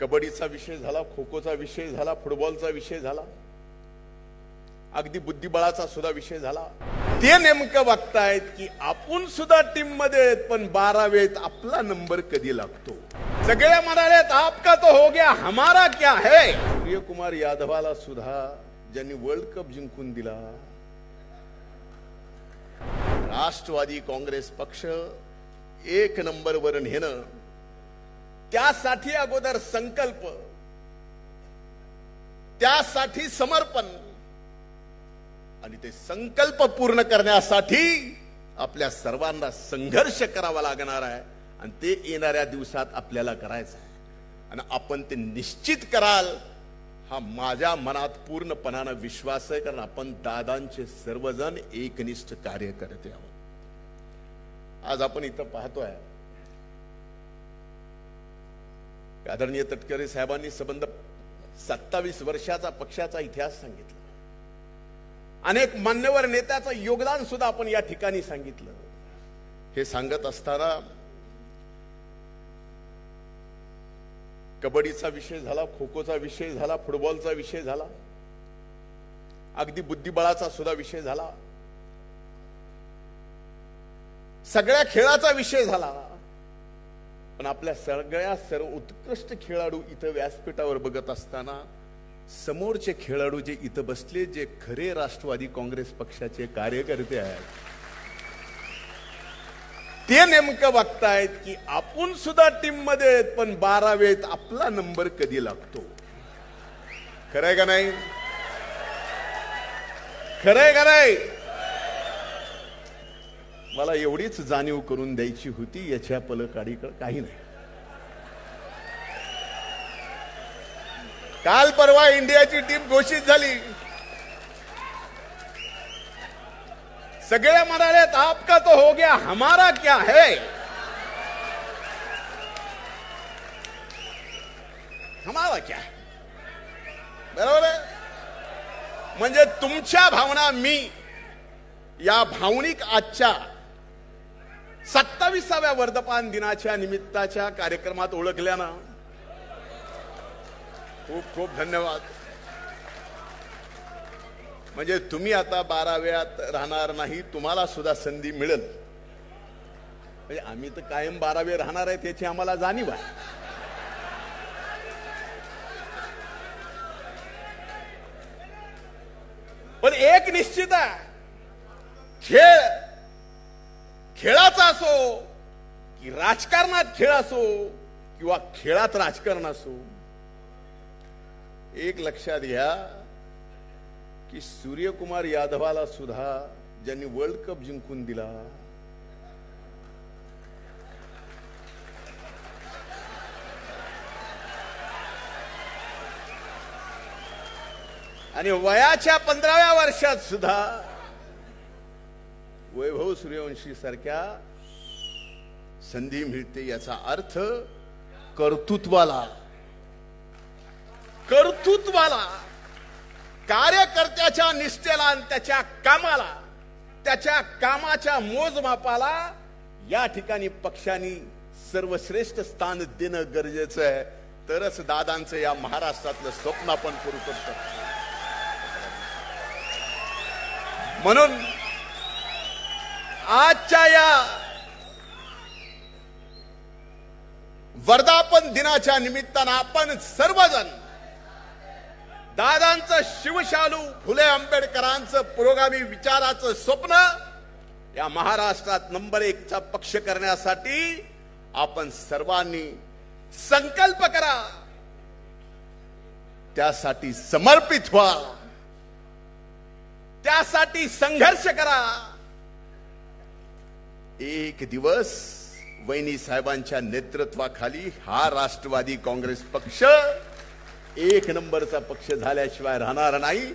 कबड्डीचा विषय झाला, खो खोचा विषय झाला, फुटबॉलचा विषय झाला, अगदी बुद्धिबळाचा सुद्धा विषय झाला. ते नेमकं बघतायत की आपण सुद्धा टीम मध्ये आहेत, पण 12वेत आपला नंबर कधी लागतो. सगळे म्हणालेत आपका तो हो गया, हमारा क्या है. सूर्यकुमार यादवाला सुद्धा ज्यांनी वर्ल्ड कप जिंकून दिला, राष्ट्रवादी काँग्रेस पक्ष 1 नंबरवर नेणं, त्यासाठी अगोदर संकल्प, त्यासाठी समर्पण आणि ते संकल्प पूर्ण करण्यासाठी आपल्या सर्वांना संघर्ष करावा लागणार आहे. आणि ते येणाऱ्या दिवसात आपल्याला करायचं आहे. आणि आपण ते निश्चित कराल हा माझ्या मनात पूर्णपणाने विश्वास आहे. कारण आपण दादांचे सर्वजण एकनिष्ठ कार्यकर्ते आहोत. आज आपण इथं पाहतोय आदरणीय तटकरे साहेबांनी संबंध 27 वर्षाचा पक्षाचा इतिहास सांगितला. अनेक मान्यवर नेत्याचं योगदान सुद्धा आपण या ठिकाणी सांगितलं. हे सांगत असताना कबड्डीचा विषय झाला, खो खोचा विषय झाला, फुटबॉलचा विषय झाला, अगदी बुद्धिबळाचा सुद्धा विषय झाला, सगळ्या खेळाचा विषय झाला. पण आपल्या सर्व उत्कृष्ट खेळाडू इथं व्यासपीठावर बघत असताना समोरचे खेळाडू जे इथं बसले, जे खरे राष्ट्रवादी काँग्रेस पक्षाचे कार्यकर्ते आहेत, ते नेमकं बघतायत की आपण सुद्धा टीम मध्ये आहेत, पण 12वेत आपला नंबर कधी लागतो. खरंय का नाही? खरंय का नाही? मला एवढीच जाणीव करून द्यायची होती. याच्या पलीकडे काही नाही. काल परवा इंडियाची टीम घोषित झाली. सगळे म्हणालेत आपका तो हो गया, हमारा क्या है. हमारा क्या है, बरोबर आहे. म्हणजे तुमच्या भावना मी या भावनिक आजच्या 27व्या वर्धापन दिनाच्या निमित्ताच्या कार्यक्रमात ओळखल्यानं खूप खूप धन्यवाद. म्हणजे तुम्ही आता 12व्यात राहणार नाही, तुम्हाला सुद्धा संधी मिळेल. म्हणजे आम्ही तर कायम 12वे राहणार आहे त्याची आम्हाला जाणीव आहे. पण एक निश्चित आहे, खेळाचा असो की राजकारणात खेळ असो किंवा खेळात राजकारण असो, एक लक्षात घ्या की सूर्यकुमार यादवाला सुद्धा ज्यांनी वर्ल्ड कप जिंकून दिला, आणि वयाच्या 15व्या वर्षात सुद्धा वैभव सूर्यवंशी सारख्या संधी मिळते. याचा अर्थ कर्तृत्वाला कार्यकर्त्याच्या निष्ठेला आणि त्याच्या कामाला, त्याच्या कामाच्या मोजमापाला या ठिकाणी पक्षाने सर्वश्रेष्ठ स्थान देणं गरजेचं आहे. तरच दादांचं या महाराष्ट्रातलं स्वप्न आपण करू शकतो. म्हणून आजच्या या वर्धापन दिनाच्या निमित्तानं आपण सर्वजण दादांचं शिवशालू फुले आंबेडकरांचं पुरोगामी विचाराचं स्वप्न या महाराष्ट्रात नंबर 1चा पक्ष करण्यासाठी आपण सर्वांनी संकल्प करा, त्यासाठी समर्पित व्हा, त्यासाठी संघर्ष करा. एक दिवस वैनी साहेबांच्या नेतृत्वाखाली हा राष्ट्रवादी काँग्रेस पक्ष 1 नंबरचा पक्ष झाल्याशिवाय राहणार नाही.